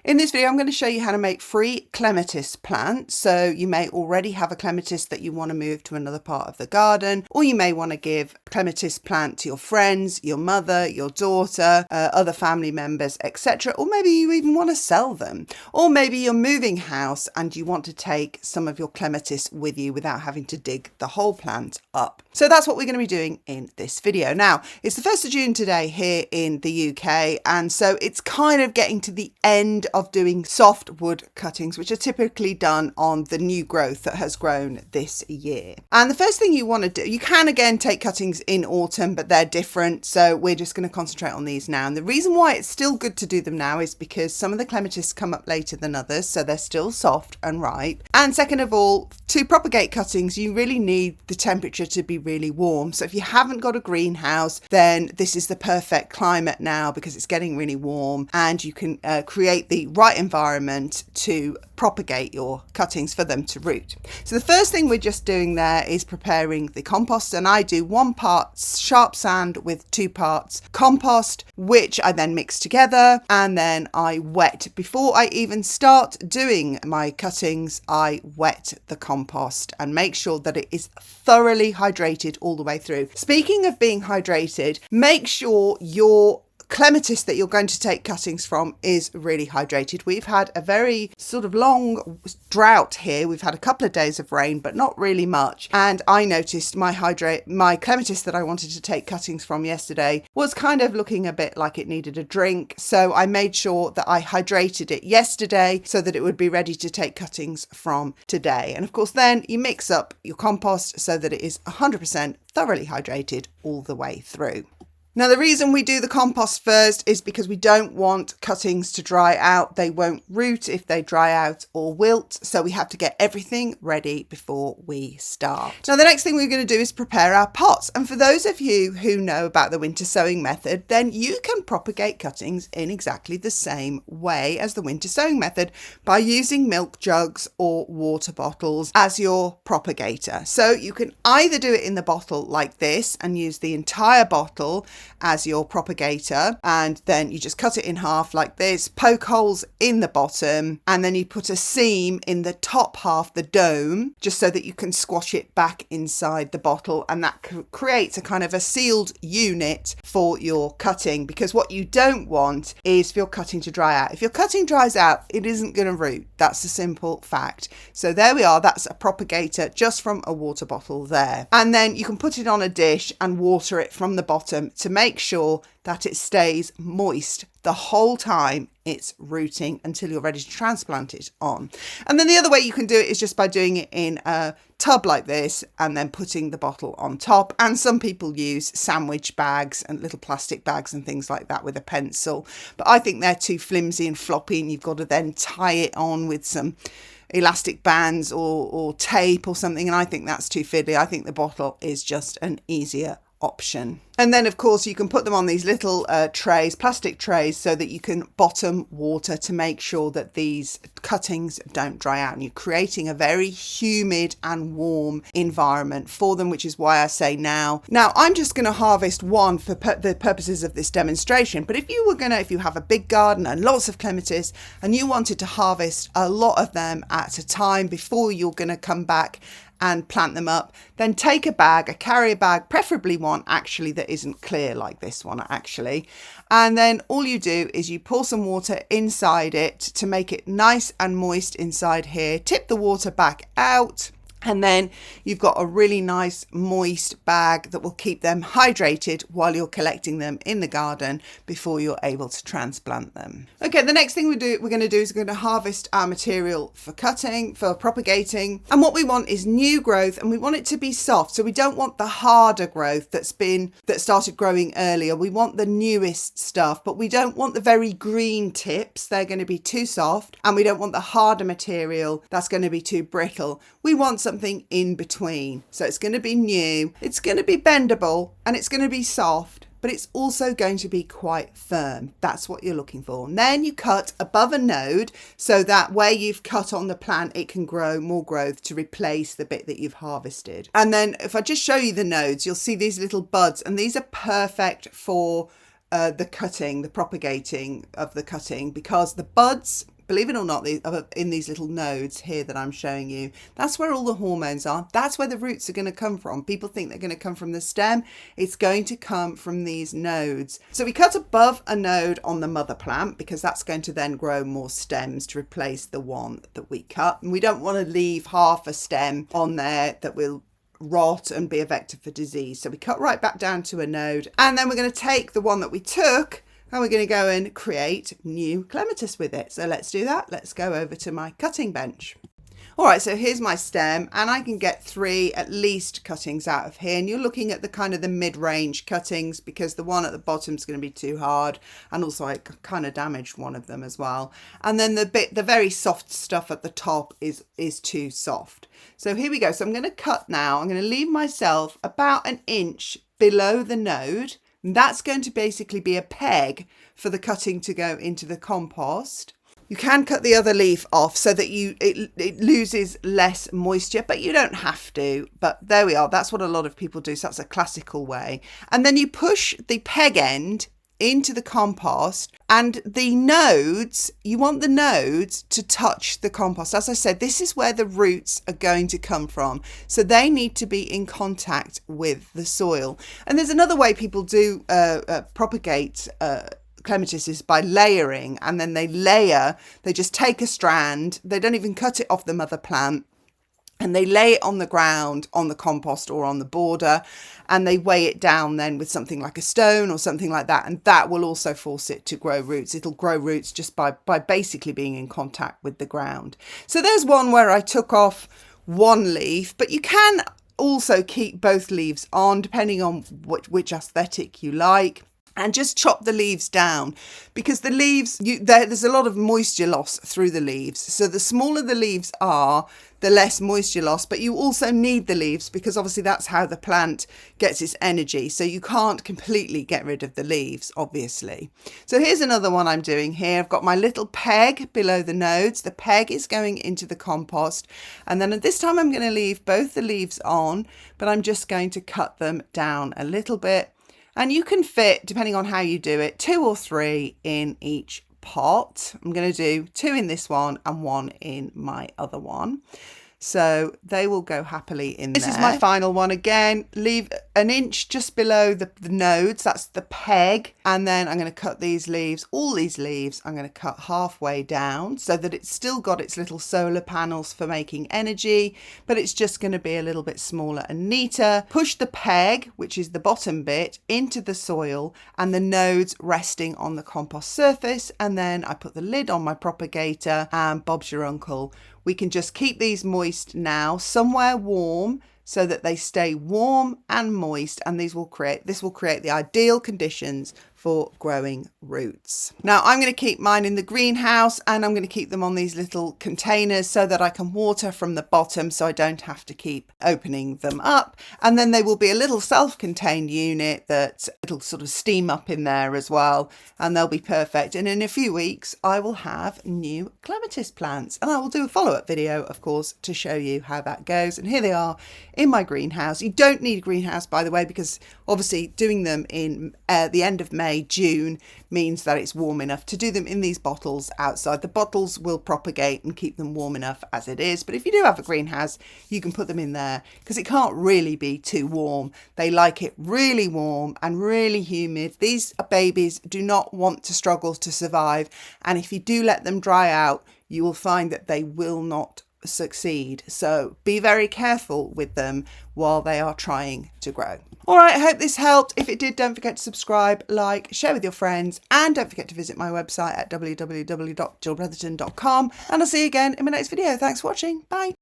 In this video, I'm going to show you how to make free clematis plants. So you may already have a clematis that you want to move to another part of the garden, or you may want to give a clematis plant to your friends, your mother, your daughter, other family members, etc. Or maybe you even want to sell them. Or maybe you're moving house and you want to take some of your clematis with you without having to dig the whole plant up. So that's what we're going to be doing in this video. Now, it's the 1st of June today here in the UK, and so it's kind of getting to the end of doing soft wood cuttings, which are typically done on the new growth that has grown this year. And the first thing you want to do, you can again take cuttings in autumn, but they're different. So we're just going to concentrate on these now. And the reason why it's still good to do them now is because some of the clematis come up later than others, so they're still soft and ripe. And second of all, to propagate cuttings, you really need the temperature to be really warm. So if you haven't got a greenhouse, then this is the perfect climate now because it's getting really warm and you can create the right environment to propagate your cuttings for them to root. So the first thing we're just doing there is preparing the compost, and I do 1 part sharp sand with 2 parts compost, which I then mix together and then I wet. Before I even start doing my cuttings, I wet the compost and make sure that it is thoroughly hydrated all the way through. Speaking of being hydrated, make sure your clematis that you're going to take cuttings from is really hydrated. We've had a very sort of long drought here. We've had a couple of days of rain, but not really much. And I noticed my clematis that I wanted to take cuttings from yesterday was kind of looking a bit like it needed a drink. So I made sure that I hydrated it yesterday so that it would be ready to take cuttings from today. And of course, then you mix up your compost so that it is 100% thoroughly hydrated all the way through. Now, the reason we do the compost first is because we don't want cuttings to dry out. They won't root if they dry out or wilt. So we have to get everything ready before we start. Now, the next thing we're going to do is prepare our pots. And for those of you who know about the winter sowing method, then you can propagate cuttings in exactly the same way as the winter sowing method by using milk jugs or water bottles as your propagator. So you can either do it in the bottle like this and use the entire bottle as your propagator, and then you just cut it in half like this, poke holes in the bottom, and then you put a seam in the top half, the dome, just so that you can squash it back inside the bottle, and that creates a kind of a sealed unit for your cutting, because what you don't want is for your cutting to dry out. If your cutting dries out, it isn't going to root. That's a simple fact. So there we are. That's a propagator just from a water bottle there. And then you can put it on a dish and water it from the bottom to make sure that it stays moist the whole time it's rooting until you're ready to transplant it on. And then the other way you can do it is just by doing it in a tub like this and then putting the bottle on top. And some people use sandwich bags and little plastic bags and things like that with a pencil. But I think they're too flimsy and floppy, and you've got to then tie it on with some elastic bands or tape or something. And I think that's too fiddly. I think the bottle is just an easier option. And then of course you can put them on these little trays, plastic trays, so that you can bottom water to make sure that these cuttings don't dry out, and you're creating a very humid and warm environment for them, which is why I say now. Now I'm just going to harvest one for the purposes of this demonstration, but if you have a big garden and lots of clematis and you wanted to harvest a lot of them at a time before you're going to come back and plant them up, then take a carrier bag, preferably one actually that isn't clear like this one actually, and then all you do is you pour some water inside it to make it nice and moist inside here, tip the water back out, and then you've got a really nice moist bag that will keep them hydrated while you're collecting them in the garden before you're able to transplant them. Okay, the next thing we're going to do is we're going to harvest our material for cutting, for propagating. And what we want is new growth, and we want it to be soft. So we don't want the harder growth that started growing earlier. We want the newest stuff, but we don't want the very green tips. They're going to be too soft, and we don't want the harder material that's going to be too brittle. We want something in between. So it's going to be new, it's going to be bendable, and it's going to be soft, but it's also going to be quite firm. That's what you're looking for. And then you cut above a node so that where you've cut on the plant, it can grow more growth to replace the bit that you've harvested. And then if I just show you the nodes, you'll see these little buds, and these are perfect for the cutting, the propagating of the cutting, because the buds believe it or not, in these little nodes here that I'm showing you, that's where all the hormones are. That's where the roots are going to come from. People think they're going to come from the stem. It's going to come from these nodes. So we cut above a node on the mother plant because that's going to then grow more stems to replace the one that we cut. And we don't want to leave half a stem on there that will rot and be a vector for disease. So we cut right back down to a node, and then we're going to take the one that we took and we're going to go and create new clematis with it. So let's do that. Let's go over to my cutting bench. All right, so here's my stem, and I can get 3 at least cuttings out of here. And you're looking at the kind of the mid-range cuttings because the one at the bottom is going to be too hard, and also I kind of damaged one of them as well. And then the very soft stuff at the top is too soft. So here we go. So I'm going to cut now. I'm going to leave myself about 1 inch below the node. And that's going to basically be a peg for the cutting to go into the compost. You can cut the other leaf off so that it loses less moisture, but you don't have to. But there we are. That's what a lot of people do. So that's a classical way. And then you push the peg end into the compost, and the nodes, you want the nodes to touch the compost. As I said, this is where the roots are going to come from. So they need to be in contact with the soil. And there's another way people do propagate clematis is by layering, and then they just take a strand, they don't even cut it off the mother plant, and they lay it on the ground, on the compost or on the border, and they weigh it down then with something like a stone or something like that, and that will also force it to grow roots. It'll grow roots just by basically being in contact with the ground. So there's one where I took off 1 leaf, but you can also keep both leaves on depending on which aesthetic you like. And just chop the leaves down, because the leaves, there's a lot of moisture loss through the leaves. So the smaller the leaves are, the less moisture loss, but you also need the leaves because obviously that's how the plant gets its energy. So you can't completely get rid of the leaves, obviously. So here's another one I'm doing here. I've got my little peg below the nodes. The peg is going into the compost. And then at this time I'm going to leave both the leaves on, but I'm just going to cut them down a little bit. And you can fit, depending on how you do it, 2 or 3 in each pot. I'm going to do 2 in this one and 1 in my other one. So they will go happily in there. This is my final one again. Leave 1 inch just below the nodes. That's the peg. And then I'm going to cut these leaves, all these leaves, I'm going to cut halfway down so that it's still got its little solar panels for making energy, but it's just going to be a little bit smaller and neater. Push the peg, which is the bottom bit, into the soil and the nodes resting on the compost surface. And then I put the lid on my propagator and Bob's your uncle. We can just keep these moist now, somewhere warm, so that they stay warm and moist, and this will create the ideal conditions for growing roots. Now I'm going to keep mine in the greenhouse, and I'm going to keep them on these little containers so that I can water from the bottom, so I don't have to keep opening them up. And then they will be a little self-contained unit that it'll sort of steam up in there as well, and they'll be perfect. And in a few weeks I will have new clematis plants, and I will do a follow-up video, of course, to show you how that goes. And here they are in my greenhouse. You don't need a greenhouse, by the way, because obviously doing them in the end of May, June means that it's warm enough to do them in these bottles outside. The bottles will propagate and keep them warm enough as it is, but if you do have a greenhouse, you can put them in there because it can't really be too warm. They like it really warm and really humid. These babies do not want to struggle to survive, and if you do let them dry out, you will find that they will not succeed. So be very careful with them while they are trying to grow. All right, I hope this helped. If it did, don't forget to subscribe, like, share with your friends, and don't forget to visit my website at www.jillbrotherton.com. And I'll see you again in my next video. Thanks for watching. Bye.